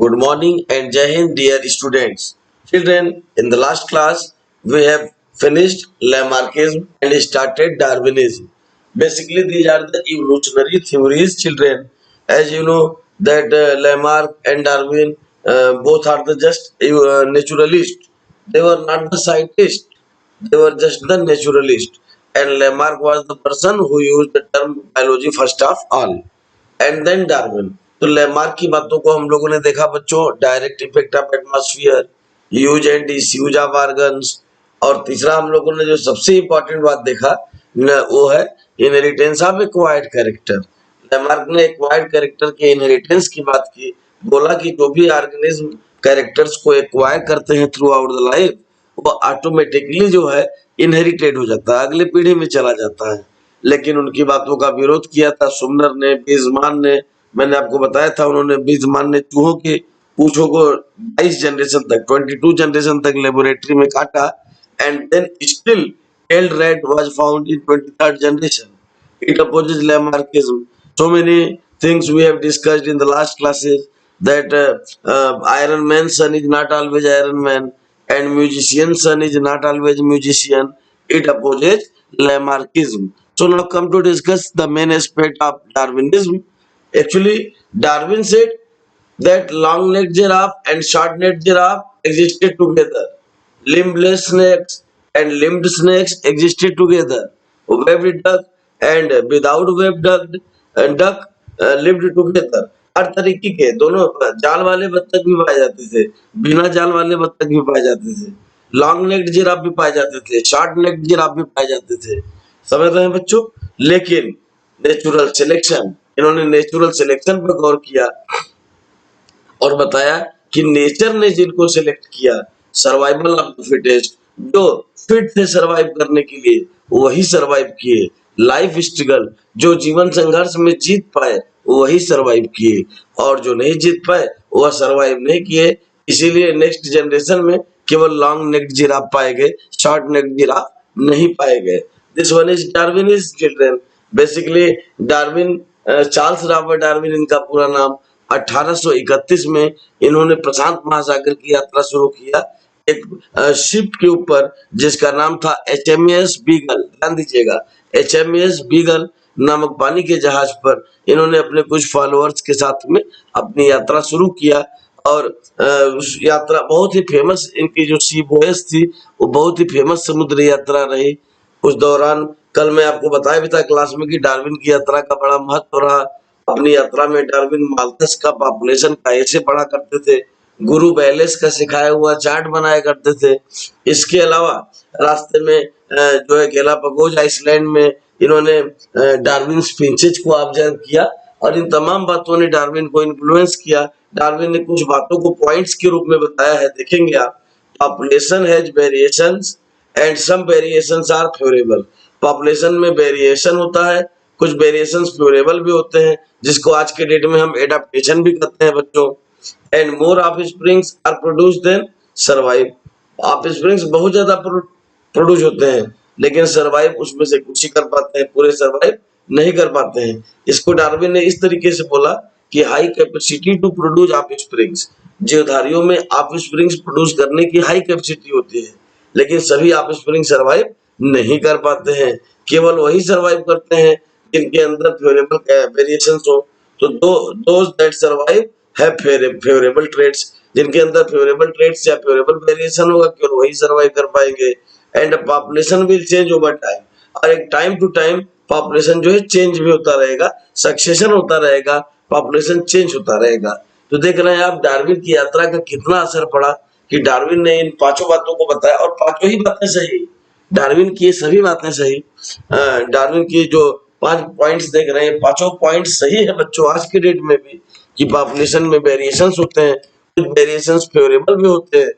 Good morning and Jai Hind, dear students. Children, in the last class, we have finished Lamarckism and started Darwinism. Basically, these are the evolutionary theories, children. As you know, that Lamarck and Darwin both are the just naturalists. They were not the scientists. They were just the naturalist. And Lamarck was the person who used the term biology first of all. And then Darwin. तो Lamarck की बातों को हम लोगों ने देखा बच्चों, direct effect of atmosphere, use and disuse of organs. और तीसरा हम लोगों ने जो सबसे इंपॉर्टेंट बात देखा वो है inheritance of acquired character. Lamarck ने एक्वायर्ड कैरेक्टर के इनहेरिटेंस की बात की, बोला कि जो भी ऑर्गेनिज्म कैरेक्टर्स को एक्वायर करते हैं थ्रू आउट द लाइफ, वो ऑटोमेटिकली जो है इनहेरिटेड हो जाता है, अगली पीढ़ी में चला जाता है। लेकिन उनकी बातों का विरोध किया था सुमनर ने, बीजमान ने। मैंने आपको बताया था, उन्होंने बीजमान ने चूहों के पूछों को 22 जनरेशन तक, 22 जनरेशन तक लेबोरेटरी में काटा, and then still tailed rat was found in 23rd generation. It opposes Lamarckism. So many things we have discussed in the last classes, that Iron Man's son is not always Iron Man, and musician's son is not always musician. It opposes Lamarckism. So now come to discuss the main aspect of Darwinism. Actually, Darwin said that long-necked giraffe and short-necked giraffe existed together. Limbless snakes and limbed snakes existed together. Webbed duck and without webbed duck lived together. हर तरीके के दोनों जाल वाले बत्तख भी पाए जाते थे, बिना जाल वाले बत्तख भी पाए जाते थे, लॉन्ग नेक्ड जिराफ भी पाए जाते थे, शॉर्ट नेक्ड जिराफ भी पाए जाते थे। समझ रहे हैं बच्चों? लेकिन नेचुरल सिलेक्शन, इन्होंने नेचुरल सिलेक्शन पर गौर किया और बताया कि नेचर ने जिनको सिलेक्ट किया, सर्वाइवल ऑफ द फिटेस्ट, जो फिट थे सर्वाइव करने के लिए वही सर्वाइव किए। लाइफ स्ट्रगल, जो जीवन संघर्ष में जीत पाए वही सर्वाइव किए, और जो नहीं जीत पाए वह सर्वाइव नहीं किए। इसीलिए नेक्स्ट जनरेशन में केवल लॉन्ग नेक्ड जिराफ पाए गए, शॉर्ट नेक्ड जिराफ नहीं पाए गए। This one is Darwinism children. Basically Darwin, Charles Robert Darwin इनका पूरा नाम। 1831 में इन्होंने प्रशांत महासागर की यात्रा शुरू किया एक शिप के ऊपर जिसका नाम था HMS बीगल। ध्यान दीजिएगा, HMS बीगल नामक पानी के जहाज पर इन्होंने अपने कुछ फॉलोअर्स के साथ में अपनी यात्रा शुरू किया, और उस यात्रा बहुत ही फेमस, इनकी जो सी वॉयज थी वो बहुत ही फेमस समुद्री यात्रा रही। उस दौरान कल मैं आपको बताया भी था क्लास में कि डार्विन की यात्रा का बड़ा महत्व रहा। अपनी यात्रा में डार्विन माल्थस का पॉपुलेशन का ऐसे पढ़ा करते थे, गुरु बैलेस का सिखाया हुआ चार्ट बनाया करते थे। इसके अलावा रास्ते में जो है गैलापागोस आइसलैंड में इन्होंने डार्विन फिंचेज को ऑब्जर्व किया, और इन तमाम बातों ने डार्विन को इन्फ्लुएंस किया। डार्विन ने कुछ बातों को पॉइंट्स के रूप में बताया है, देखेंगे आप। Population has variations and some variations are favourable. Population में वेरिएशन होता है, कुछ वेरिएशंस फेवरेबल भी होते हैं, जिसको आज के डेट में हम एडाप्टेशन भी करते हैं बच्चों। And more offsprings are produce then survive. Offsprings बहुत ज्यादा प्रोड्यूस होते हैं, लेकिन सर्वाइव उसमें से कुछ ही कर पाते हैं, पूरे सर्वाइव नहीं कर पाते हैं। इसको डार्विन ने इस तरीके से बोला कि high capacity to produce offsprings, जीवधारियों में ऑफस्प्रिंग्स प्रोड्यूस करने की हाई कैपेसिटी होती है, लेकिन सभी ऑफस्प्रिंग सर्वाइव नहीं कर पाते हैं। केवल वही सर्वाइव करते हैं जिनके अंदर फेवरेबल वेरिएशंस हो। तो those that survive have favourable traits, जिनके अंदर फेवरेबल ट्रेड्स या फेवरेबल वेरिएशन होगा केवल वही सर्वाइव कर पाएंगे। And population will change over time, और एक टाइम टू टाइम पॉपुलेशन जो है चेंज भी होता रहेगा, सक्सेशन होता रहेगा, पॉपुलेशन चेंज होता रहेगा। तो देख रहे हैं आप डार्विन की यात्रा का कितना असर पड़ा कि डार्विन ने इन पांचों बातों को बताया, और पांचों ही बातें सही, डार्विन की सभी बातें सही। डार्विन की जो 5 पॉइंट्स देख रहे हैं, पांचों पॉइंट सही है बच्चों आज के डेट में भी, कि पॉपुलेशन में वेरिएशंस होते हैं, कुछ वेरिएशंस फेवरेबल भी होते हैं,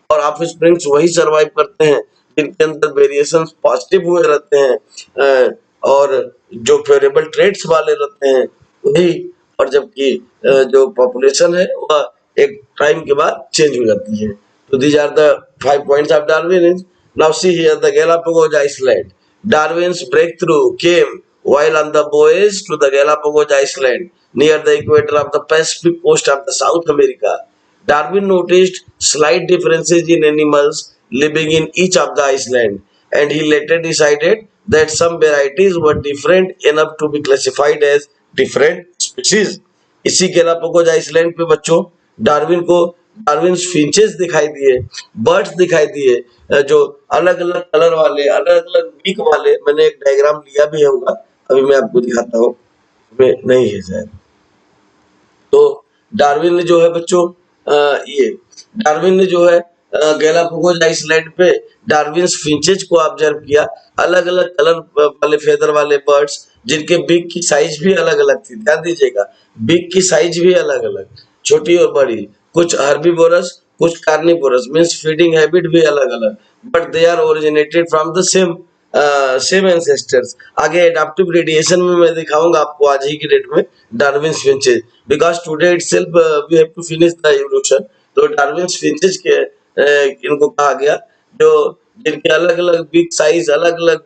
और ऑफस्प्रिंग्स वही सर्वाइव करते हैं जिनके अंदर वेरिएशंस पॉजिटिव हुए रहते हैं, और जो फेवरेबल ट्रेड्स वाले रहते हैं वही। और जबकि जो पॉपुलेशन है वह एक टाइम के बाद चेंज हो जाती है। तो these are the 5 points of Darwinism. Now see here the Galapagos Island. Darwin's breakthrough came while on the voyage to the Galapagos Island near the equator of the Pacific coast of the South America. Darwin noticed slight differences in animals living in each of the island, and he later decided that some varieties were different enough to be classified as different species. इसी Galapagos Iceland पे बच्चों Darwin को Darwin finches दिखाई दिए, birds दिखाई दिए, जो अलग अलग कलर वाले, अलग अलग बीक वाले। मैंने एक डायग्राम लिया भी होगा, अभी मैं आपको दिखाता हूँ, नहीं है शायद। तो डार्विन ने जो है बच्चों ये डार्विन ने जो है गैलापागोस आइसलैंड पे डार्विन फिंचेज को ऑब्जर्व किया, अलग अलग कलर वाले फेदर वाले बर्ड्स, जिनके बीक की साइज भी अलग अलग थी। ध्यान दीजिएगा, बीक की साइज भी अलग अलग, छोटी और बड़ी, कुछ हर्बीवोरस, कुछ कार्निवोरस, मीन्स फीडिंग हैबिट भी अलग अलग, but they are originated from the same ancestors. आगे एडाप्टिव रेडिएशन में मैं दिखाऊंगा आपको आज ही की डेट में Darwin finches, because today itself we have to finish the evolution. तो डार्विन फिंचेज के इनको कहा गया, जो जिनके अलग अलग बिग साइज, अलग अलग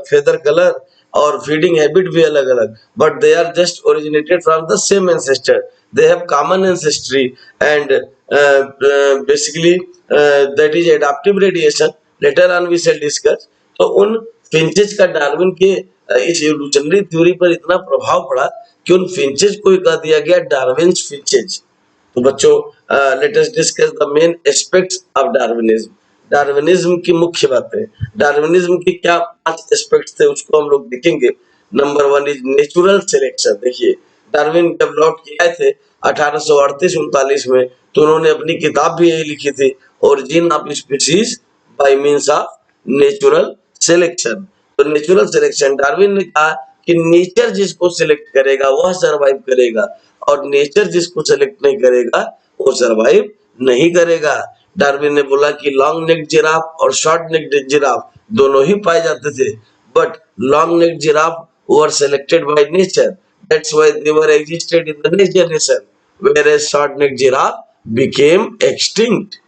फेदर कलर और फीडिंग हैबिट भी अलग अलग, but they are just originated from the same ancestor, they have common ancestry and basically that is adaptive radiation, later on we shall discuss. तो उन फिंचेज का Darwin के इस इवोल्यूशनरी थ्योरी पर इतना प्रभाव पड़ा कि उन फिंचेज को कह दिया गया डार्विन फिंचेज। तो बच्चों let us discuss the main aspects of Darwinism. Darwinism की मुख्य बातें, डार्विनिज्म की क्या 5 एस्पेक्ट्स थे उसको हम लोग देखेंगे। Number 1 is natural selection. देखिए, डार्विन जब लौट के आए थे 1838-39 में, तो उन्होंने अपनी किताब भी यही लिखी थी, origin of species by means of natural selection. तो नेचुरल सिलेक्शन, डार्विन ने कहा कि नेचर जिसको सिलेक्ट करेगा वह सरवाइव करेगा, और नेचर जिसको सेलेक्ट नहीं करेगा वो सरवाइव नहीं करेगा। डार्विन ने बोला कि लॉन्ग नेक जिराफ और शॉर्ट नेक जिराफ दोनों ही पाए जाते थे, but long neck giraffe were selected by nature, that's why they were existed in the next generation, whereas short neck giraffe became extinct.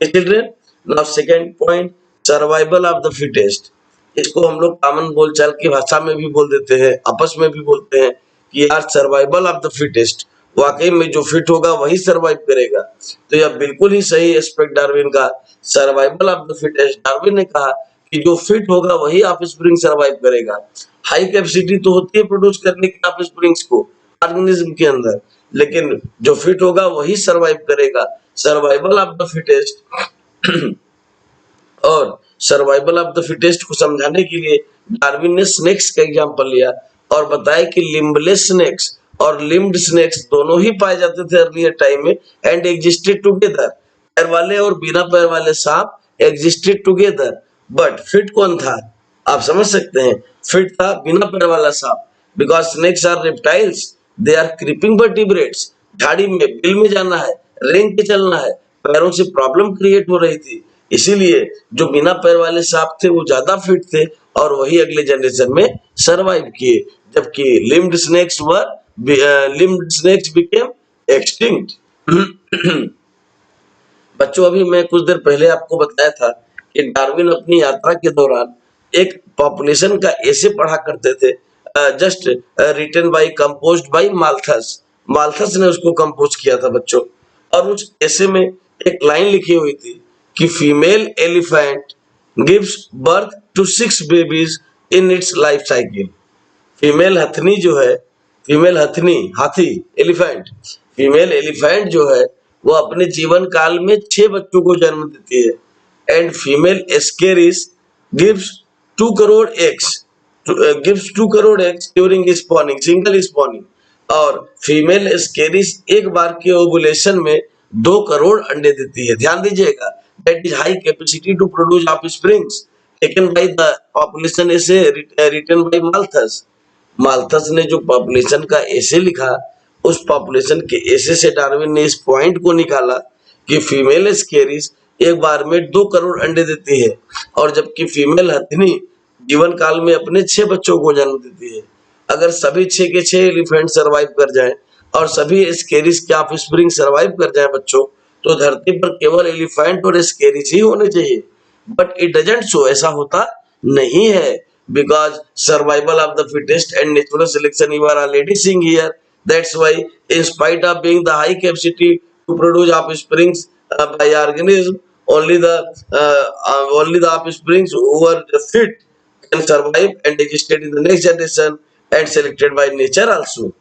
Okay, children. Now second point, survival of the fittest. इसको हम लोग common बोलचाल की भाषा में भी बोल देते हैं, आपस में भी बोलते हैं कि यार सर्वाइवल ऑफ द फिटेस्ट, वाकई में जो फिट होगा वही सर्वाइव करेगा। तो यह बिल्कुल ही सही एस्पेक्ट डार्विन का, survival of the fittest. Darwin ने कहा कि जो फिट होगा वही ऑफस्प्रिंग सर्वाइव करेगा। हाई कैपेसिटी तो होती है प्रोड्यूस करने की ऑफस्प्रिंग्स को ऑर्गेनिज्म के अंदर, लेकिन जो फिट होगा वही सर्वाइव करेगा। Survival of the fittest. और सर्वाइवल ऑफ द फिटेस्ट को समझाने के लिए डार्विन ने स्नेक्स का एग्जांपल लिया और बताया कि लिम्बलेस स्नेक्स और लिम्ड स्नेक्स दोनों ही पाए जाते थे अर्लियर टाइम में, एंड एग्जिस्टेड टुगेदर। पैर वाले और बिना पैर वाले सांप एग्जिस्टेड टुगेदर, बट फिट कौन था? आप समझ सकते हैं, फिट था बिना पैर वाला सांप, because snakes are reptiles, they are creeping vertebrates. झाड़ी में, बिल में जाना है, रेंग के चलना है, पैरों से प्रॉब्लम क्रिएट हो रही थी, इसीलिए जो बिना पैर वाले सांप थे वो ज्यादा फिट थे और वही अगले जनरेशन में सरवाइव किए, जबकि लिम्ड स्नेक्स बिकेम एक्सटिंक्ट। बच्चों, अभी मैं कुछ देर पहले आपको बताया था कि डार्विन अपनी यात्रा के दौरान एक पॉपुलेशन का ऐसे पढ़ा करते थे, just written by composed by Malthus. Malthus ने उसको कंपोज किया था बच्चों, और उस ऐसे में एक लाइन लिखी हुई थी कि female elephant gives birth to 6 babies in its life cycle. Female हथनी जो है, फीमेल हथनी, हाथी, एलिफेंट, फीमेल एलिफेंट जो है वो अपने जीवन काल में 6 बच्चों को जन्म देती है। And female Ascaris gives 2 crore eggs, gives 2 crore eggs during spawning, single spawning. और फीमेल एस्केरिस एक बार के ओवुलेशन में 2 करोड़ अंडे देती है। ध्यान दीजिएगा, that is high capacity to produce offsprings taken by the population ऐसे रिटन बाय माल्थस। माल्थस ने जो पॉपुलेशन का ऐसे लिखा, उस पॉपुलेशन के ऐसे से डार्विन ने इस पॉइंट को निकाला कि फीमेल एस्केरिस एक बार में 2 करोड़ अंडे देती है, और जबकि फीमेल हथनी जीवन काल में अपने 6 बच्चों को जन्म देती है। अगर सभी 6 के 6 एलिफेंट सरवाइव कर जाएं और सभी एस्केरिस के ऑफस्प्रिंग सरवाइव कर जाएं बच्चों, तो धरती पर केवल एलिफेंट और एस्केरिस ही होने चाहिए, बट इट डजंट सो, ऐसा होता नहीं है, because survival of the fittest and natural selection you are already seeing here. That's why in spite of being the high capacity to produce offsprings by organism. Only the offsprings who are fit can survive and existed in the next generation and selected by nature also.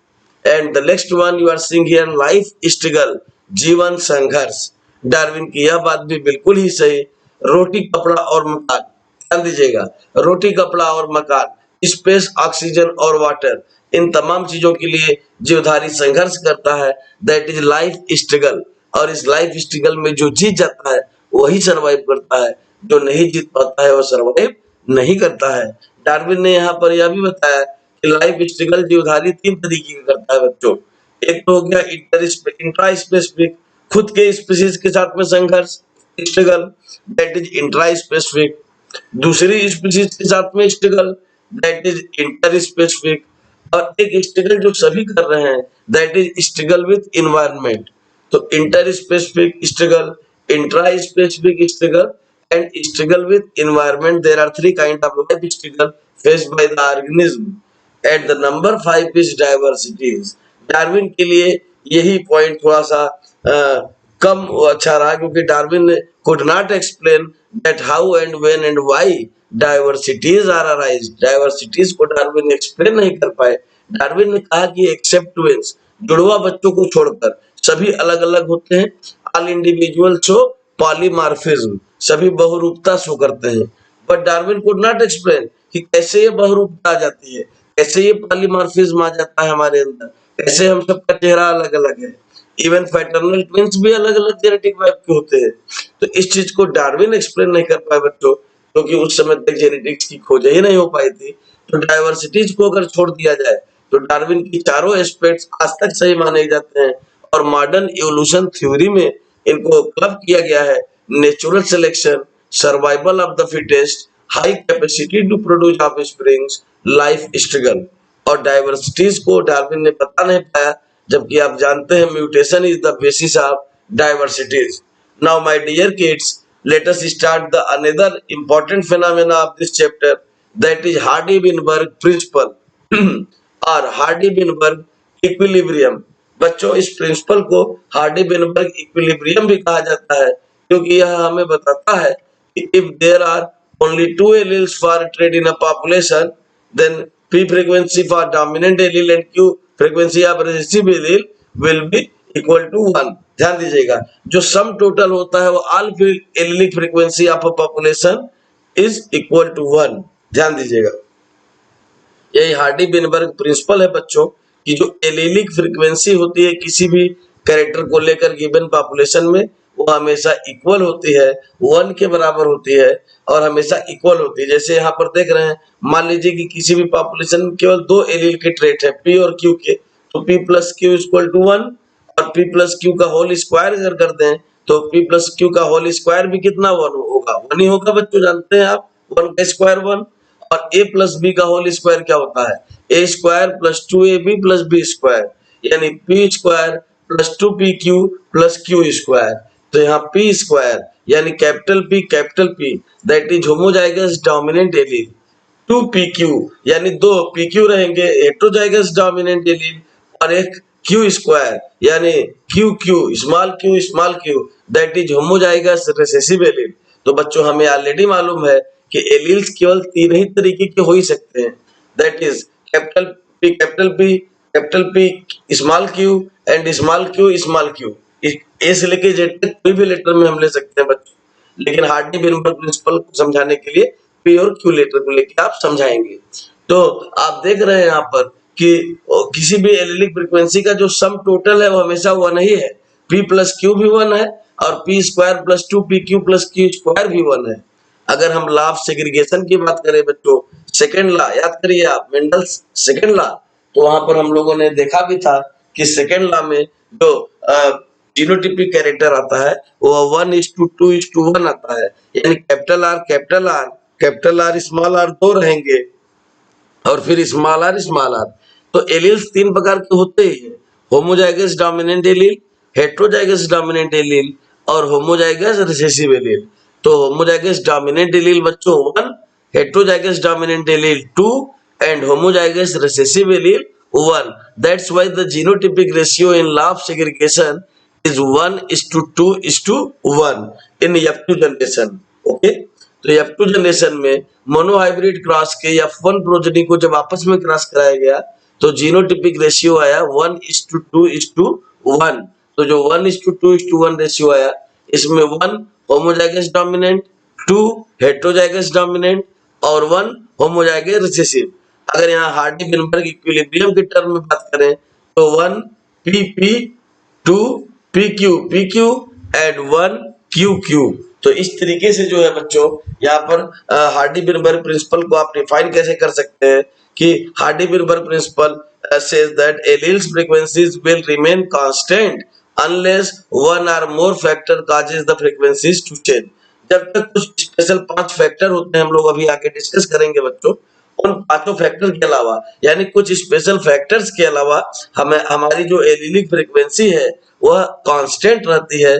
And the next one you are seeing here, life struggle, जीवन संघर्ष। Darwin की यह बात भी बिल्कुल ही सही। रोटी कपड़ा और मकान, ध्यान दीजिएगा, रोटी कपड़ा और मकान, स्पेस, ऑक्सीजन और वाटर, इन तमाम चीजों के लिए जीवधारी संघर्ष करता है। That is life struggle. और इस लाइफ स्ट्रगल में जो जीत जाता है वही सरवाइव करता है, जो नहीं जीत पाता है वो सरवाइव नहीं करता है। डार्विन ने यहाँ पर यह भी बताया कि लाइफ स्ट्रगल जीवधारी तीन तरीके का करता है बच्चों। एक तो हो गया इंट्रा स्पेसिफिक, खुद के स्पीशीज के साथ में संघर्ष, struggle, that is intraspecific. दूसरी स्पीशीज के साथ में struggle, that is interspecific. और एक स्ट्रगल जो सभी कर रहे हैं, that is struggle with environment. तो interspecific struggle, intraspecific struggle and struggle with environment. There are three kind of life struggle faced by the organism. And the number 5 is diversities. Darwin के लिए यही point थोड़ा सा कम अच्छा रहा, क्योंकि Darwin ने could not explain that how and when and why diversities are arise. Diversities को डार्विन एक्सप्लेन नहीं कर पाए। डार्विन ने कहा कि एक्सेप्ट ट्विंस, जुड़वा बच्चों को छोड़कर सभी अलग अलग होते हैं। ऑल इंडिविजुअल शो पॉलीमार्फिज्म, सभी बहुरूपता शो करते हैं। But Darwin could not explain कि कैसे ये बहुरूपता आ जाती है, कैसे ये पॉलीमार्फिज्म आ जाता है हमारे अंदर, कैसे हम सबका चेहरा अलग अलग है। इवन फैटर्नल ट्विंस भी अलग अलग जेनेटिक वाइफ के होते हैं। तो इस चीज को डार्विन एक्सप्लेन नहीं कर पाए बच्चों, क्योंकि उस समय तक जेनेटिक्स की खोज ही नहीं हो पाई थी। तो डाइवर्सिटीज को अगर छोड़ दिया जाए तो डार्विन की चारों एस्पेक्ट्स आज तक सही माने जाते हैं। और मॉडर्न इवोल्यूशन थ्योरी में इनको क्लब किया गया है। Natural selection, survival of the fittest, high capacity to produce offsprings, life struggle. और डाइवर्सिटीज को डार्विन ने बता नहीं पाया, जबकि आप जानते हैं mutation is the basis of diversities. Now my dear kids, let us start the another important phenomena of this chapter, that is Hardy-Weinberg principle और Hardy-Weinberg equilibrium। बच्चों, इस प्रिंसिपल को हार्डी-वेनबर्ग इक्विलिब्रियम भी कहा जाता है, क्योंकि यह हमें बताता है कि if there are only two alleles for a trait in a population, then P frequency for dominant allele and Q frequency of recessive allele will be equal to 1। ध्यान दीजिएगा, जो सम टोटल होता है वो all allelic frequency of a population is equal to 1। ध्यान दीजिएगा, यही Hardy-Weinberg principal है बच्चों, कि जो एलिलिक फ्रीक्वेंसी होती है किसी भी कैरेक्टर को लेकर गिवन पॉपुलेशन में, वो हमेशा इक्वल होती है, 1 के बराबर होती है और हमेशा इक्वल होती है। जैसे यहाँ पर देख रहे हैं, मान लीजिए कि किसी भी पॉपुलेशन में केवल 2 एलील के ट्रेट है, P और Q के, तो P plus Q equal to 1। और P प्लस Q का होल स्क्वायर अगर कर दें तो P प्लस Q का होल स्क्वायर भी कितना 1 होगा, 1 ही होगा बच्चों, जानते हैं आप, 1 का स्क्वायर 1। और A प्लस B का होल स्क्वायर क्या होता है, A square plus 2AB plus B square, यानी P square plus 2PQ plus Q square. तो यहाँ P स्क्वायर यानी capital P that is homozygous dominant allele, 2PQ यानी 2 PQ रहेंगे हेटेरोजाइगस डोमिनेंट एलील, और एक Q स्क्वायर यानी small q that is homozygous recessive allele. तो बच्चों, हमें ऑलरेडी मालूम है कि एलील्स केवल 3 ही तरीके के हो ही सकते हैं, that is capital P small q and small q। ए से लेके जेड तक कोई भी लेटर में हम ले सकते हैं बच्चों, लेकिन हार्डी-वेनबर्ग प्रिंसिपल को समझाने के लिए पी और क्यू लेटर को लेके आप समझाएंगे। तो आप देख रहे हैं यहाँ पर कि किसी भी एलिलिक फ्रीक्वेंसी का जो सम टोटल है वो हमेशा 1 ही है, P प्लस Q भी 1 है और P square plus 2PQ plus Q square भी 1 है। अगर हम लॉ ऑफ सेग्रीगेशन की बात करें बच्चों, सेकेंड लॉ याद करिए आप, मेंडल्स सेकेंड लॉ, तो वहां पर हम लोगों ने देखा भी था कि सेकेंड लॉ में जो जीनोटिपिक कैरेक्टर आता है वो 1:2:1 आता है, यानी कैपिटल आर स्मॉल आर 2 रहेंगे और फिर स्मॉल आर। तो एलील्स 3 प्रकार के होते हैं, homozygous dominant allele, heterozygous dominant allele और होमोजाइगस रिसेसिव एलील। तो होमोजाइगस डोमिनेंट एलील बच्चों 1, heterozygous dominant allele 2 and homozygous recessive allele 1। That's why the genotypic ratio in law of segregation is 1:2:1 in F2 generation. Okay, तो F2 generation में monohybrid cross के F1 progeny को जब आपस में cross कराया गया तो जीनोटिपिक रेशियो आया 1:2:1। तो जो 1:2:1 रेशियो आया, इसमें 1 होमोजाइगस डोमिनेंट, 2 हेटेरोजाइगस डोमिनेंट और 1 होमोजाइगस रिसेसिव। अगर यहाँ हार्डी विनबर्ग इक्विलिब्रियम के टर्म में बात करें तो 1 PP, 2 PQ एंड 1 QQ। तो इस तरीके से जो है बच्चों, यहाँ पर हार्डी विनबर्ग प्रिंसिपल को आप डिफाइन कैसे कर सकते हैं कि Hardy Weinberg principal says that alleles frequencies will remain constant unless one or more factor causes the frequencies to change। जब तक कुछ स्पेशल 5 फैक्टर होते हैं, हम लोग अभी आगे डिस्कस करेंगे बच्चों, उन पांचों फैक्टर के अलावा यानी कुछ स्पेशल फैक्टर्स के अलावा हमें हमारी जो एलिलिक फ्रीक्वेंसी है वह कांस्टेंट रहती है।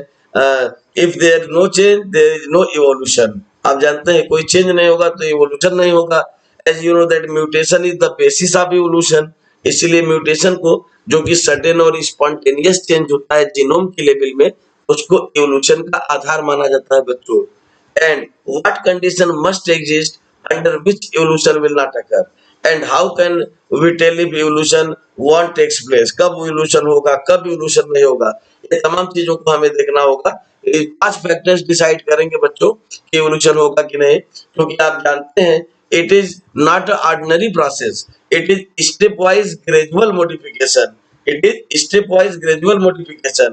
If there no change there is no evolution. आप जानते हैं कोई चेंज नहीं होगा तो इवोल्यूशन नहीं होगा। As you know that mutation is the basis of evolution. इसीलिए म्यूटेशन को, जो कि सडन और स्पॉन्टेनियस चेंज होता है जीनोम की लेवल में, उसको इवोल्यूशन का आधार माना जाता है बच्चों। And what condition must exist under which evolution will not occur and how can we tell if evolution won't takes place। कब evolution होगा, कब evolution नहीं होगा, ये तमाम चीजों को हमें देखना होगा। ये 5 फैक्टर्स डिसाइड करेंगे बच्चों कि evolution होगा कि नहीं, क्योंकि आप जानते हैं it is not an ordinary process, it is stepwise gradual modification, it is stepwise gradual modification।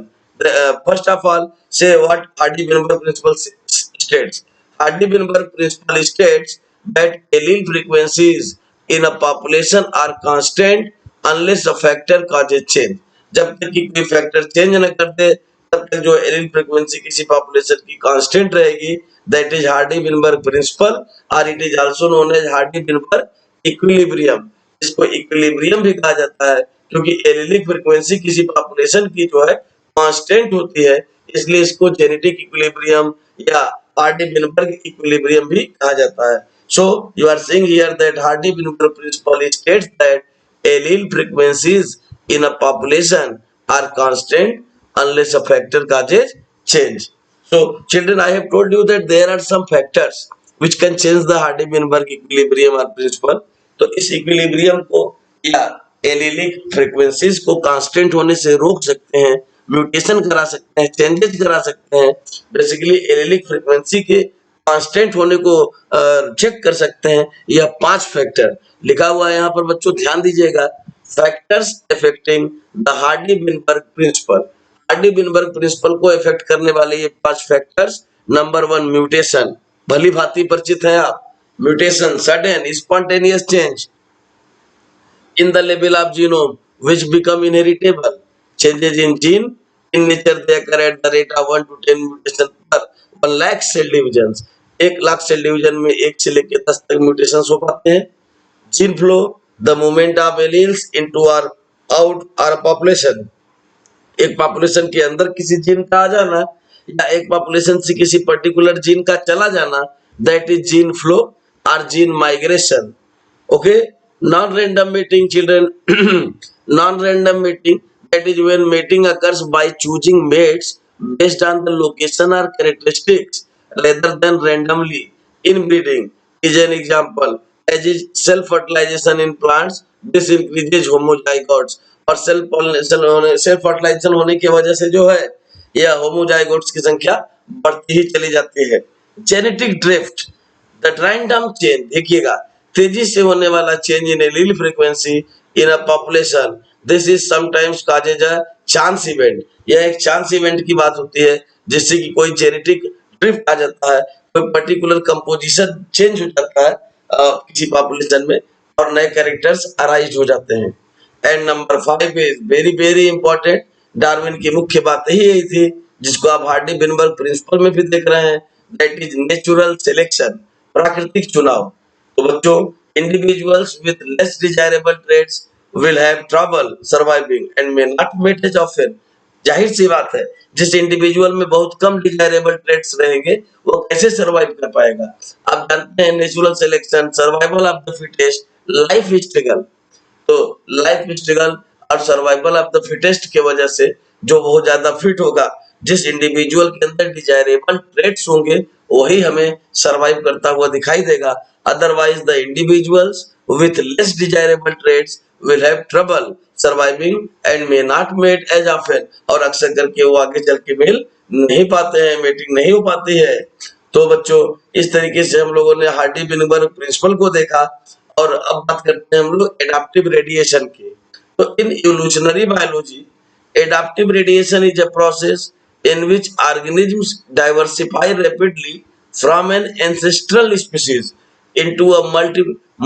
First of all, say what Hardy-Weinberg principle states। Hardy-Weinberg principle states that allele frequencies in a population are constant unless a factor causes change। जब तक कि कोई factor change न करते तब तक जो allele frequency किसी पॉपुलेशन की कांस्टेंट रहेगी। That is Hardy Weinberg principle और it is also known as Hardy Weinberg equilibrium. इसको इक्विलिब्रियम भी कहा जाता है क्योंकि एलिलिक फ्रीक्वेंसी किसी पॉपुलेशन की जो है कांस्टेंट होती है, इसलिए इसको जेनेटिक इक्विलिब्रियम या हार्डी-विनबर्ग इक्विलिब्रियम भी कहा जाता है। So you are seeing here that Hardy-Weinberg principle states that allele frequencies in a population are constant unless a factor causes change। So children, I have told you that there are some factors which can change the Hardy-Weinberg equilibrium or principle। तो इस equilibrium को या allylic frequencies को constant होने से रोक सकते हैं, म्यूटेशन करा सकते हैं, चेंजेस करा सकते हैं। बेसिकली एलिलिक फ्रीक्वेंसी के कांस्टेंट होने को चेक कर सकते हैं। यह 5 फैक्टर लिखा हुआ है यहाँ पर बच्चों, ध्यान दीजिएगा। Factors affecting the Hardy Weinberg principle. Hardy Weinberg principle को इफेक्ट करने वाले ये 5 फैक्टर्स। नंबर 1 म्यूटेशन, भली भांति परिचित हैं आप। Mutation sudden spontaneous change in the level of genome which become inheritable। Changes in gene in nature they occur at the rate of 1 to 10 mutation per 1 lakh cell divisions। 1 lakh cell division में 1 से लेकर 10 तक mutations हो पाते हैं। Gene flow, the movement of alleles into और out और population. एक पॉपुलेशन के अंदर किसी जीन का आ जाना या एक पॉपुलेशन से किसी पर्टिकुलर जीन का चला जाना, दैट इज जीन फ्लो और gene migration. Okay, non-random mating children non-random mating, that is when mating occurs by choosing mates based on the location or characteristics rather than randomly। inbreeding is an example, as is self fertilization in plants, this increases homozygotes। और self fertilisation होने की वजह से जो है यह होमोजाइगोट्स की संख्या बढ़ती ही चली जाती है। Genetic drift, the random change, देखिएगा तेजी से होने वाला change in allele frequency in a population, this is sometimes causes a chance event. यह एक चांस इवेंट की बात होती है जिससे कि कोई जेनेटिक ड्रिफ्ट आ जाता है, कोई पर्टिकुलर कंपोजिशन चेंज हो जाता है किसी पॉपुलेशन में और नए कैरेक्टर्स अराइज हो जाते हैं। And number 5 is very very important. Darwin की मुख्य बात यही थी जिसको आप हार्डी-विनबर्ग प्रिंसिपल में भी देख रहे हैं, दैट इज नेचुरल सिलेक्शन, प्राकृतिक चुनाव। तो बच्चों, individuals with less desirable traits will have trouble surviving and may not mate as often। जाहिर सी बात है, जिस इंडिविजुअल में बहुत कम डिजायरेबल ट्रेट्स रहेंगे वो कैसे सरवाइव कर पाएगा। आप जानते हैं natural selection, survival of the fittest, life struggle. तो लाइफ स्ट्रगल और सर्वाइवल ऑफ द फिटेस्ट की वजह से जो बहुत ज्यादा फिट होगा, जिस इंडिविजुअल के अंदर डिजायरेबल ट्रेट्स होंगे, वही हमें सरवाइव करता हुआ दिखाई देगा। Otherwise the individuals with less desirable traits will have trouble surviving and may not mate as often, और अक्सर करके वो आगे चल के मेल नहीं पाते हैं, मेटिंग नहीं हो पाती है। तो बच्चों, इस तरीके से हम लोगों ने हार्डी विनबर्ग प्रिंसिपल को देखा, और अब बात करते हैं हम लोग एडाप्टिव रेडिएशन की। तो in evolutionary biology, adaptive radiation is a process in which organisms diversify rapidly from an ancestral species into a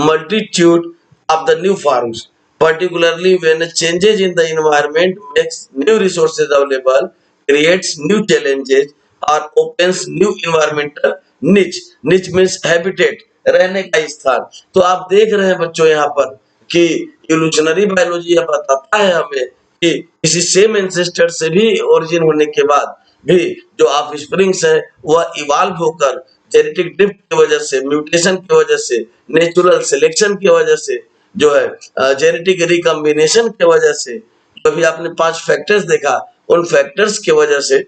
multitude of the new forms, particularly when changes in the environment makes new resources available, creates new challenges, or opens new environmental niche. Niche means habitat, रहने का स्थान। तो आप देख रहे हैं बच्चों यहाँ पर कि इवोल्यूशनरी बायोलॉजी यह बताता है हमें कि किसी सेम एंसेस्टर से भी ओरिजिन होने के बाद भी जो ऑफस्प्रिंग्स है वह इवॉल्व होकर जेनेटिक ड्रिफ्ट की वजह से, म्यूटेशन की वजह से, नेचुरल सिलेक्शन की वजह से, जो है जेनेटिक रिकॉम्बिनेशन की वजह से, जो भी आपने 5 फैक्टर्स देखा, उन फैक्टर्स की वजह से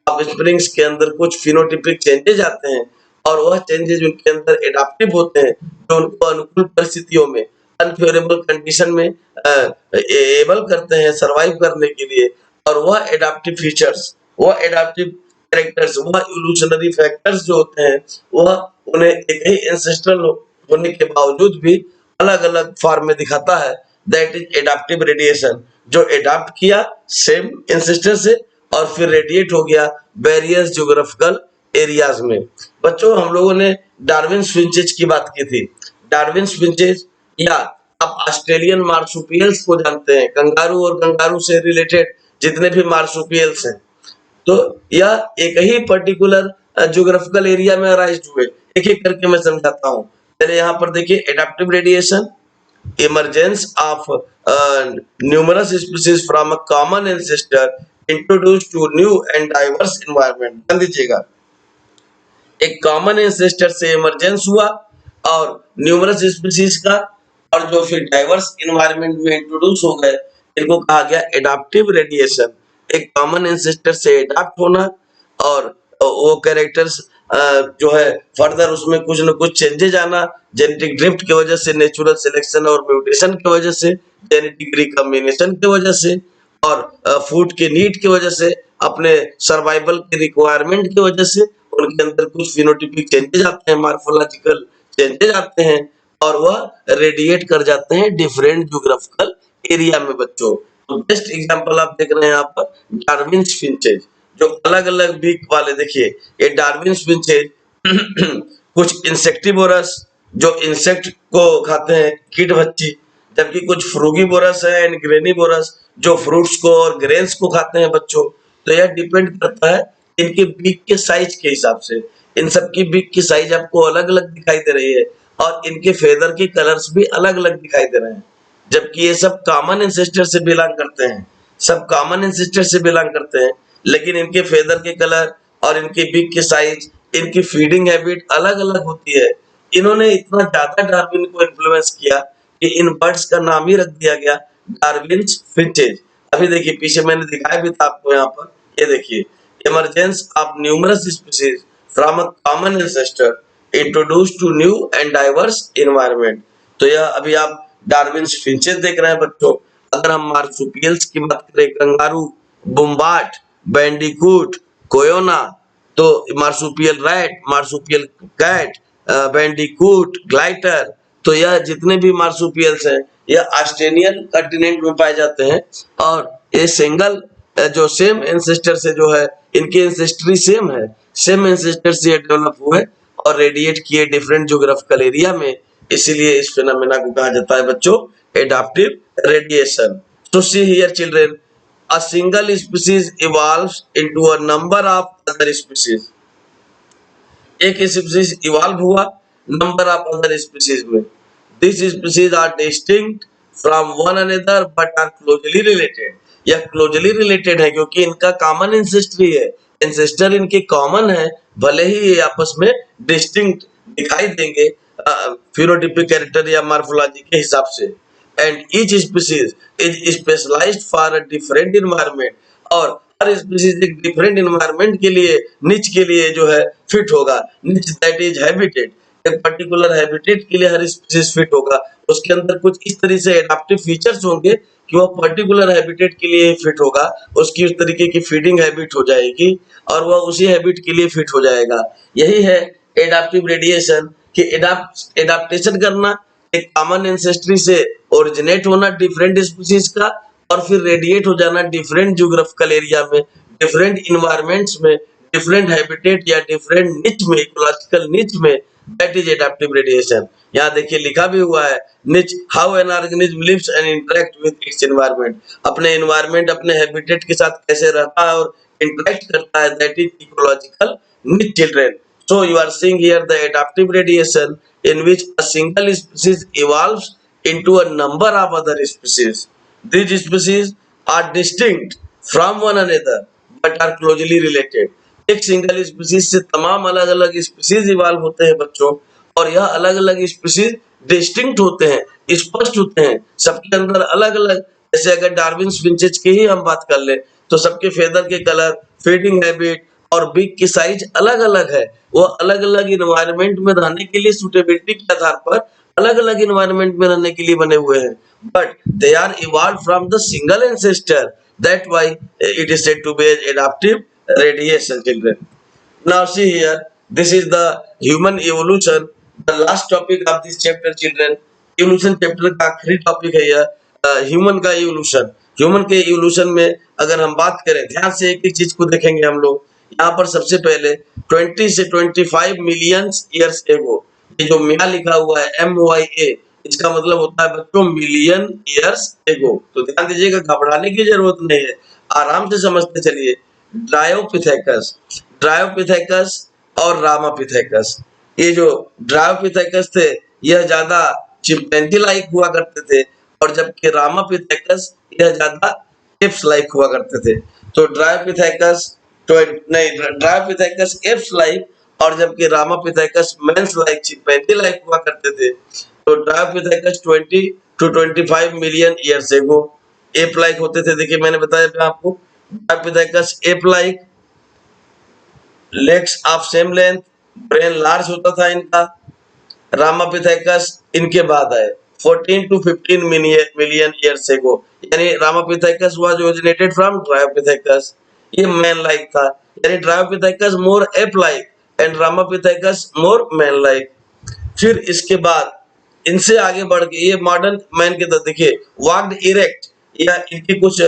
ऑफस्प्रिंग्स के अंदर कुछ फिनोटिपिक चेंजेस आते हैं, और वह चेंजेस उनके अंदर एडाप्टिव होते हैं, जो उनको अनुकूल परिस्थितियों में, अनफेवरेबल कंडीशन में एबल करते हैं सरवाइव करने के लिए। और वह एडाप्टिव फीचर्स, वह एडाप्टिव कैरेक्टर्स, वह इवोल्यूशनरी फैक्टर्स जो होते हैं, वह उन्हें एक ही एंसेस्ट्रल होने के बावजूद भी अलग अलग फॉर्म में दिखाता है। दैट इज एडाप्टिव रेडिएशन, जो एडाप्ट किया सेम एंसेस्टर से और फिर रेडिएट हो गया वेरियस ज्योग्राफिकल एरियाज में। बच्चों, हम लोगों ने डार्विन फिंचेज की बात की थी। डार्विन फिंचेज, या आप ऑस्ट्रेलियन मार्सुपियल्स को जानते हैं, कंगारू और कंगारू से रिलेटेड जितने भी मार्सुपियल्स हैं, तो यह एक ही पर्टिकुलर ज्योग्राफिकल एरिया में अराइज हुए। एक एक करके मैं समझाता हूँ। पहले यहाँ पर देखिए, adaptive radiation, emergence of numerous species from a common ancestor introduced to new and diverse environment। ध्यान दीजिएगा, एक कॉमन एंसेस्टर से इमरजेंस हुआ और न्यूमरस स्पीसीज का, और जो फिर डाइवर्स इन्वायरमेंट में इंट्रोड्यूस हो गए, इनको कहा गया एडाप्टिव रेडिएशन। एक कॉमन एंसेस्टर से एडाप्ट होना, और वो कैरेक्टर्स जो है फर्दर उसमें कुछ न कुछ चेंजेज आना, जेनेटिक ड्रिफ्ट की वजह से, नेचुरल सिलेक्शन और म्यूटेशन की वजह से, जेनेटिक रिकॉम्बिनेशन की वजह से, और फूड की नीड की वजह से, अपने सर्वाइवल की रिक्वायरमेंट की वजह से उनके अंदर कुछ फिनोटिपिक चेंजेस आते हैं, मार्फोलॉजिकल चेंजेस आते हैं, और वह रेडिएट कर जाते हैं डिफरेंट ज्योग्राफिकल एरिया में। बच्चों, तो बेस्ट एग्जांपल आप देख रहे हैं यहाँ पर डार्विन फिंचेज, जो अलग अलग बीक वाले। देखिए, ये डार्विन फिंचेज कुछ इंसेक्टिवोरस, जो इंसेक्ट को खाते हैं, कीट भक्षी, जबकि कुछ फ्रूगीवोरस है एंड ग्रेनिवोरस, जो फ्रूट्स को और ग्रेन्स को खाते हैं। बच्चों, तो यह डिपेंड करता है इनके बीक के साइज के हिसाब से। इन सब की बीक की साइज आपको अलग अलग दिखाई दे रही है, और इनके फेदर के कलर्स भी अलग अलग दिखाई दे रहे हैं, जबकि ये सब कॉमन एंसेस्टर से बिलोंग करते हैं, सब कॉमन एंसेस्टर से बिलोंग करते हैं, लेकिन इनके फेदर के कलर और इनके बीक के साइज, इनकी फीडिंग हैबिट अलग अलग होती है। इन्होंने इतना ज्यादा डार्विन को इन्फ्लुएंस किया कि इन बर्ड्स का नाम ही रख दिया गया डार्विन फिंचेज। अभी देखिए, पीछे मैंने दिखाया भी था आपको यहाँ पर, ये देखिए, emergence of numerous species from a common ancestor introduced to new and diverse environment. तो यह अभी आप डार्विन फिंचेज देख रहे हैं बच्चों। अगर हम मार्सुपियल्स की बात करें, कंगारू, बुम्बाट, बैंडिकूट, कोयोना, तो marsupial rat, marsupial cat, bandicoot, glider, तो यह जितने भी मार्सुपियल्स हैं, यह ऑस्ट्रेलियन कॉन्टिनेंट में पाए जाते हैं, और ये सिंगल जो सेम एंसेस्टर से जो है, इनके एंसेस्ट्री सेम है, सेम एंसेस्टर से ये डेवलप हुए और रेडिएट किए डिफरेंट ज्योग्राफिकल एरिया में। इसीलिए इस फिनोमेना को कहा जाता है बच्चों adaptive radiation. So see here children, a single species evolves into a number of other species। एक स्पीसीज इवॉल्व हुआ नंबर ऑफ अदर स्पीसीज में। These species are distinct from one another but are closely related। यह closely related है क्योंकि इनका common ancestry है, ancestor इनके common है, भले ही ये आपस में डिस्टिंक्ट दिखाई देंगे फिनोटिपिक कैरेक्टर या मॉर्फोलॉजी के हिसाब से। And each species is specialised for a different environment. और हर स्पीसीज एक डिफरेंट इन्वायरमेंट के लिए, निच के लिए जो है फिट होगा। निच दैट इज हैबिटेट, एक पर्टिकुलर हैबिटेट के लिए हर स्पीसीज फिट होगा। उसके अंदर कुछ इस तरीके से एडाप्टिव फीचर्स होंगे कि वह पर्टिकुलर हैबिटेट के लिए फिट होगा, उसकी उस तरीके की फीडिंग हैबिट हो जाएगी और वह उसी हैबिट के लिए फिट हो जाएगा। यही है एडाप्टिव रेडिएशन कि एडाप्टेशन करना, एक कॉमन एंसेस्ट्री से ओरिजिनेट होना डिफरेंट स्पीसीज का और फिर रेडिएट हो जाना डिफरेंट ज्योग्राफिकल एरिया में, डिफरेंट इन्वायरमेंट्स में, डिफरेंट हैबिटेट या डिफरेंट निच में, इकोलॉजिकल निच में, दैट इज एडाप्टिव रेडिएशन। यहाँ देखिए लिखा भी हुआ है niche, how an organism lives and interact with its environment, अपने एनवायरनमेंट अपने हैबिटेट के साथ कैसे रहता है और इंटरेक्ट करता है, that is ecological niche children. So you are seeing here the adaptive radiation in which a single species evolves into a number of other species. These species are distinct from one another but are closely related. एक single species से तमाम अलग अलग species evolve होते हैं बच्चों, और यह अलग अलग स्पीसीज डिस्टिंक्ट होते हैं, स्पष्ट होते हैं, सबके अंदर अलग अलग। जैसे अगर डार्विन फिंचेस की ही हम बात कर ले तो सबके फेदर के कलर, फीडिंग हैबिट और बिग की साइज अलग अलग है। वो अलग अलग इन्वायरमेंट में रहने के लिए सूटेबिलिटी के आधार पर अलग अलग इन्वायरमेंट में रहने के लिए बने हुए हैं, but they are evolve from the single ancestor, that why it is said to be adaptive radiation children. Now see here, this is the human evolution, the last topic of this chapter children. Evolution chapter का आखिरी topic है यह, human का evolution. Human के evolution में अगर हम बात करें, ध्यान से एक एक चीज को देखेंगे हम लोग। यहाँ पर सबसे पहले 20 से 25 मिलियन ईयर्स एगो, ये जो मिया लिखा हुआ है MYA, इसका मतलब होता है बच्चों मिलियन ईयर्स एगो। तो ध्यान दीजिएगा, घबराने की जरूरत नहीं है, आराम से समझते चलिए। ड्रायोपिथेकस, ड्रायोपिथेकस और रामापिथेकस, ये जो ड्रायोपिथेकस थे यह ज्यादा चिंपैंजी लाइक हुआ करते थे, और जबकि रामापिथेकस यह ज्यादा एप्स लाइक हुआ करते थे। तो ड्रायोपिथेकस नहीं, ड्रायोपिथेकस एप्स लाइक, और जबकि Ramapithecus mans like, chimpanzee like हुआ करते थे। तो Dryopithecus 20 to 25 million years ago ape like होते थे। देखिए मैंने बताया था आपको, Dryopithecus ape like, legs of same length, brain large होता था इनका। रामापिथेकस इनके बाद आए 14 to 15 मिलियन ईयर्स एगो, यानी Ramapithecus was originated from Dryopithecus, ये मैन लाइक था, यानी Dryopithecus more ape like and Ramapithecus more man like. फिर इसके बाद इनसे आगे बढ़ के ये मॉडर्न मैन के तो देखिए वॉक्ड इरेक्ट, या इनकी कुछ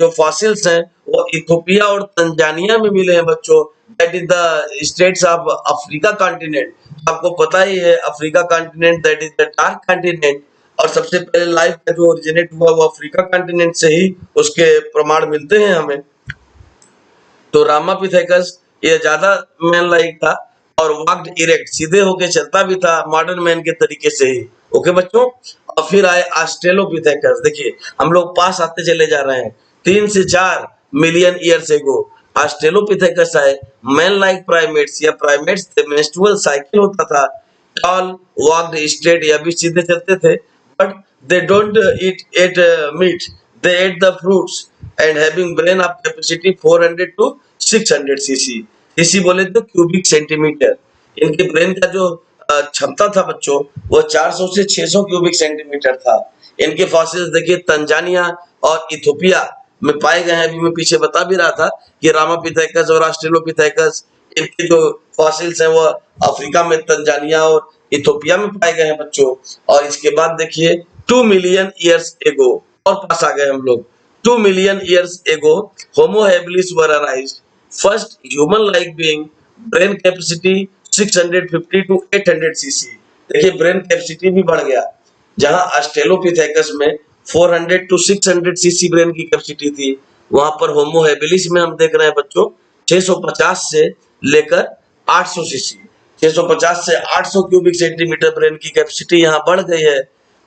जो फॉसिल्स हैं वो इथोपिया और तंजानिया में मिले हैं बच्चों। That is the states of Africa continent. आपको पता ही है Africa continent that is the dark continent, और सबसे पहले लाइफ का जो ओरिजिनेट हुआ वो अफ्रीका कॉन्टिनेंट से ही उसके प्रमाण मिलते हैं हमें। तो रामापिथेकस ये ज्यादा मैन लाइक था और वॉक्ड इरेक्ट, सीधे होके चलता भी था मॉडर्न मैन के तरीके से ही। ओके बच्चों, और फिर आए ऑस्ट्रेलोपिथेकस। देखिए हम लोग पास आते चले जा रहे हैं, 3 से 4 मिलियन ईयर्स एगो ऑस्ट्रेलोपिथेकस आए। मैन लाइक प्राइमेट्स या प्राइमेट्स थे, मेंस्ट्रुअल साइकिल होता था, टॉल, वॉक्ड स्ट्रेट, या भी सीधे चलते थे, but they don't eat meat, they ate the fruits and having brain of capacity 400 to 600 cc, cc बोले तो क्यूबिक सेंटीमीटर। इनके ब्रेन का जो क्षमता था बच्चों वो 400 से 600 क्यूबिक सेंटीमीटर था। इनके फॉसिल्स देखिए तंजानिया और इथोपिया में पाए गए हैं। अभी मैं पीछे बता भी रहा था कि रामापिथेकस और ऑस्ट्रेलोपिथेकस, इनके जो फॉसिल्स हैं वो अफ्रीका में तंजानिया और इथोपिया में पाए गए हैं बच्चों। और इसके बाद देखिए 2 मिलियन ईयर्स एगो और पास आ गए हम लोग। 2 मिलियन ईयर्स एगो Homo habilis were arised, first human like being, brain capacity 650 to 800 CC. देखिए ब्रेन कैपेसिटी भी बढ़ गया, जहां ऑस्ट्रेलोपिथेकस में 400 to 600 सीसी ब्रेन की कैपेसिटी थी, वहां पर होमो हैबिलिस में हम देख रहे हैं बच्चों 650 से लेकर 800 सीसी, 650 से 800 क्यूबिक सेंटीमीटर ब्रेन की कैपेसिटी यहाँ बढ़ गई है।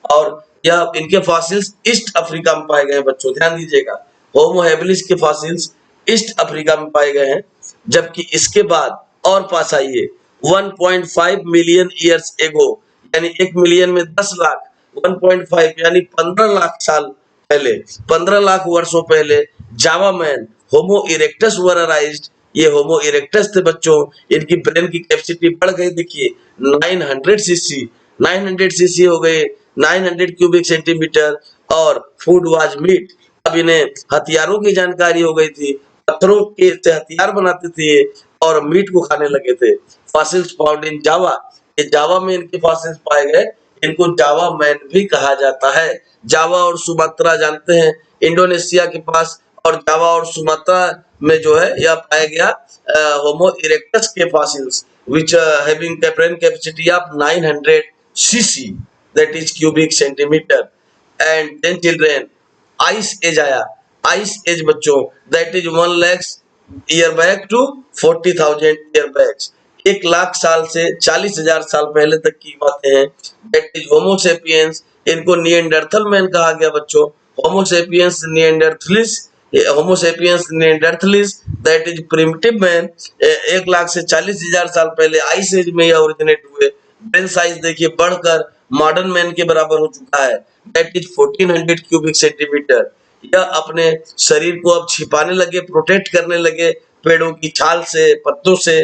और यह इनके फॉसिल्स ईस्ट अफ्रीका में पाए गए हैं बच्चों, ध्यान दीजिएगा, होमो हैबिलिस के फॉसिल्स ईस्ट अफ्रीका में पाए गए हैं। जबकि इसके बाद और पास आइए 1.5 मिलियन ईयर्स एगो, यानी 1 मिलियन में 10 लाख, 1.5 यानी 15 लाख साल पहले, 15 लाख वर्षों पहले जावा मैन, होमो इरेक्टस वर अराइज्ड। ये होमो इरेक्टस थे बच्चों, इनकी ब्रेन की कैपेसिटी बढ़ गई, देखिए 900 सीसी, 900 सीसी हो गए, 900 क्यूबिक सेंटीमीटर, और फूड वाज मीट। अब इन्हें हथियारों की जानकारी हो गई थी, पत्थरों के से हथियार बनाते थे और मीट को खाने लगे थे। फॉसिल्स फाउंड इन जावा, ये जावा में इनके फॉसिल्स पाए गए, इनको जावा मैन भी कहा जाता है। जावा और सुमात्रा जानते हैं, इंडोनेशिया के पास, और जावा और सुमात्रा में जो है यह पाया गया होमो इरेक्टस के fossils which having a brain capacity of 900 cc, that is cubic centimeter. And then children, ice age आया, आइस एज बच्चों, that is 1 lakh year back to 40,000 year back, 1 lakh साल से 40,000 साल पहले तक की बातें हैं। दैट इज होमोसेपियंस, इनको निएंडरथल मैन कहा गया बच्चों, homo sapiens neanderthalensis, homo sapiens neanderthalensis, that is primitive man. 1 lakh से 40,000 साल पहले आइस एज में यह ओरिजिनेट हुए। ब्रेन साइज देखिए बढ़कर मॉडर्न मैन के बराबर हो चुका है, दैट इज 1400 क्यूबिक सेंटीमीटर। यह अपने शरीर को अब छिपाने लगे, प्रोटेक्ट करने लगे पेड़ों की छाल से, पत्तों से,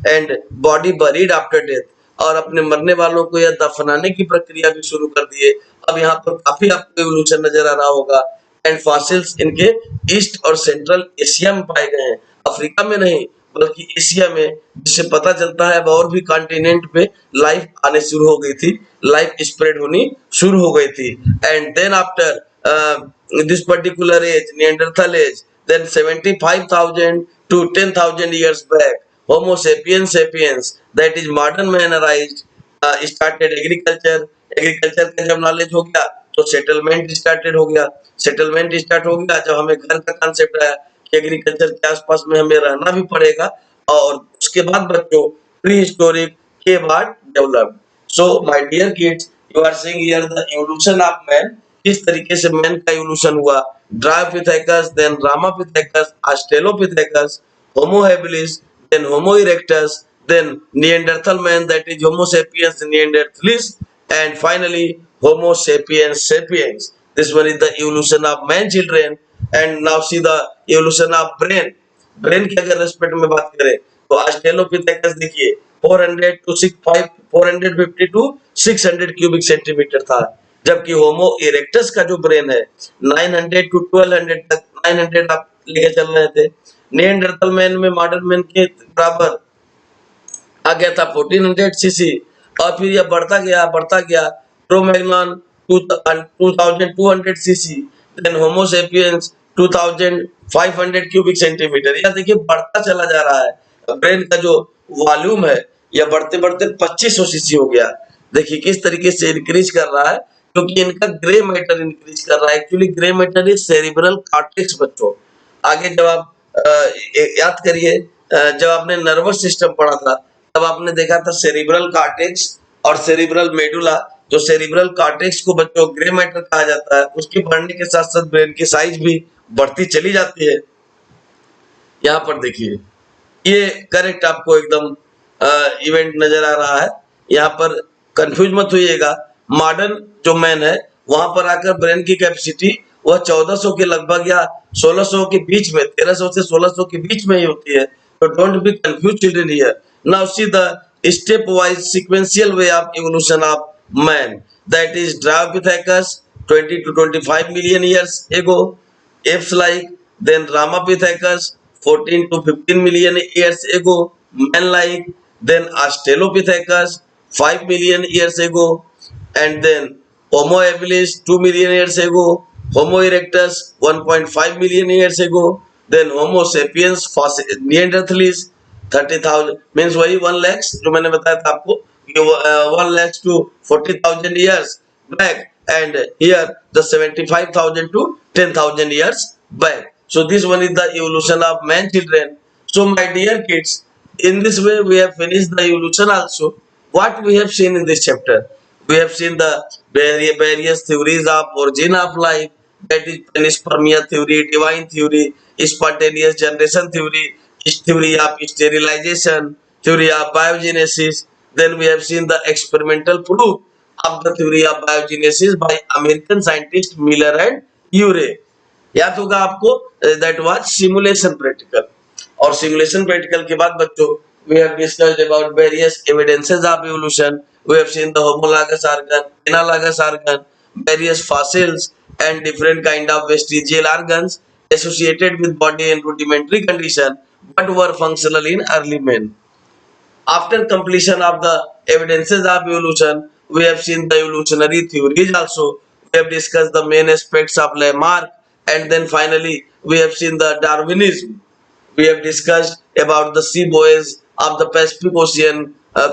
and body buried after death, और अपने मरने वालों को यह दफनाने की प्रक्रिया भी शुरू कर दिए। अब यहाँ पर काफी आपको एवोल्यूशन नजर आ रहा होगा। एंड फॉसिल्स इनके ईस्ट और सेंट्रल एशिया में पाए गए हैं, अफ्रीका में नहीं बल्कि एशिया में, जिससे पता चलता है अब और भी कॉन्टिनेंट पे लाइफ आने शुरू हो गई थी, लाइफ स्प्रेड होनी शुरू हो गई थी। And then after this particular age, Neanderthal age, then 75,000 to 10,000 years back, Homo sapiens sapiens, that is modern man arised, started agriculture, agriculture का जब नॉलेज हो गया तो सेटलमेंट स्टार्टेड हो गया, सेटलमेंट स्टार्ट हो गया जब हमें घर का कॉन्सेप्ट आया कि एग्रीकल्चर के आसपास में हमें रहना भी पड़ेगा, और उसके बाद बच्चों प्री हिस्टोरिक के बाद developed. So my dear kids, you are seeing here the evolution of man, किस तरीके से मैन का इवोल्यूशन हुआ। Dryopithecus, then Ramapithecus, Australopithecus, Homo habilis, then Homo erectus, then Neanderthal man, that is Homo sapiens neanderthalis, and finally Homo sapiens sapiens. This one is the evolution of man, children. And now see the evolution of brain. Brain की अगर respect में बात करें तो Australopithecus देखिए 400 to 65 450 to 600 cubic centimetre था, जबकि होमो erectus का जो ब्रेन है 900 to 1200 तक, 900 आप लेके चल रहे थे। निएंडरथल मैन में मॉडर्न मैन के बराबर आ गया था 1400 सीसी, और फिर यह बढ़ता गया क्रोमैग्नॉन 2200 सीसी, देन होमो सेपियंस 2500 क्यूबिक सेंटीमीटर। यह देखिए बढ़ता चला जा रहा है, ब्रेन का जो वॉल्यूम है यह बढ़ते बढ़ते 2500 सीसी हो गया। देखिए किस तरीके से इंक्रीज कर रहा है, क्योंकि इनका ग्रे मैटर इंक्रीज कर रहा है। Actually grey matter is cerebral cortex बच्चों। आगे जब आप याद करिए, जब आपने नर्वस सिस्टम पढ़ा था तब आपने देखा था सेरिब्रल कॉर्टेक्स और सेरिब्रल मेडुला। जो सेरिब्रल कॉर्टेक्स को बच्चों ग्रे मैटर कहा जाता है, उसके बढ़ने के साथ साथ ब्रेन की साइज भी बढ़ती चली जाती है। यहाँ पर देखिए ये करेक्ट आपको एकदम इवेंट नजर आ रहा है। यहाँ पर कंफ्यूज मत होइएगा, मॉडर्न जो मैन है वहां पर आकर ब्रेन की कैपेसिटी वह 1400 के लगभग या 1600 के बीच में, 1300 से 1600 के बीच में ही होती है। तो don't be confuse children here. Now see the step wise sequential way of evolution of man, that is Dryopithecus 20 to 25 million years ago, apes like, then Ramapithecus 14 to 15 million years ago, man like, then Australopithecus 5 million years ago, and then Homo habilis 2 million years ago, Homo erectus 1.5 million years ago, then Homo sapiens Neanderthalis 30,000 means वही 1 लाख जो मैंने बताया था आपको, 1 lakh to 40,000 years back, and here the 75,000 to 10,000 years back. So this one is the evolution of man, children. So my dear kids, in this way we have finished the evolution also. What we have seen in this chapter? We have seen the various theories of origin of life, that is panspermia theory, divine theory, spontaneous generation theory, theory of sterilization, theory of biogenesis. Then we have seen the experimental proof of the theory of biogenesis by American scientist Miller and यूरे। याद होगा आपको, that was simulation practical. और simulation practical के बाद बच्चों, we have discussed about various evidences of evolution. We have seen the homologous organ, analogous organ, various fossils, and different kind of vestigial organs associated with body and rudimentary condition, but were functional in early men. After completion of the evidences of evolution, we have seen the evolutionary theories also. We have discussed the main aspects of Lamarck, and then finally we have seen the Darwinism. We have discussed about the sea boys of the Pacific Ocean,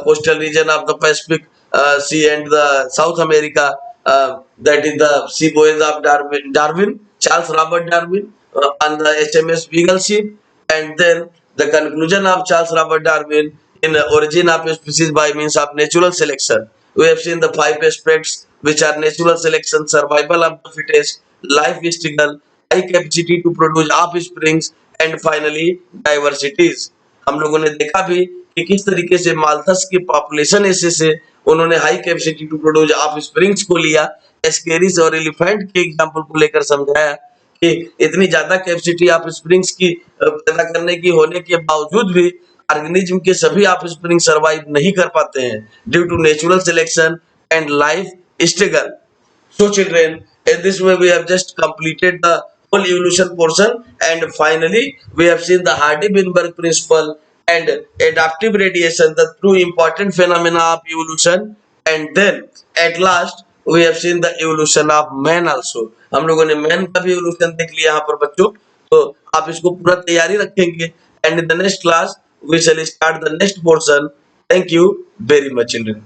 coastal region of the Pacific Sea and the South America. That is the sea boys of Darwin, Charles Robert Darwin, on the HMS Beagle ship, and then the conclusion of Charles Robert Darwin in origin of a species by means of natural selection. We have seen the 5 aspects which are natural selection, survival of the fittest, life struggle, high capacity to produce offsprings, and finally diversities. हम लोगों ने देखा भी कि किस तरीके से Malthus की पॉपुलेशन ऐसे से उन्होंने high capacity to produce offsprings को लिया, एस्केरिस और एलिफेंट के एग्जांपल को लेकर समझाया कि इतनी ज्यादा कैपेसिटी ऑफ स्प्रिंग्स की पैदा करने की होने के बावजूद भी ऑर्गेनिज्म के सभी ऑफ स्प्रिंग सर्वाइव नहीं कर पाते हैं due to natural selection and life struggle. So children, in this way we have just completed the whole evolution portion, and finally we have seen the Hardy-Weinberg principle and adaptive radiation, the two important phenomena of evolution, and then at last we have seen the evolution of man also. हम लोगों ने man का भी evolution देख लिया यहाँ पर बच्चों, तो आप इसको पूरा तैयारी रखेंगे, and in the next class we shall start the next portion. Thank you very much children.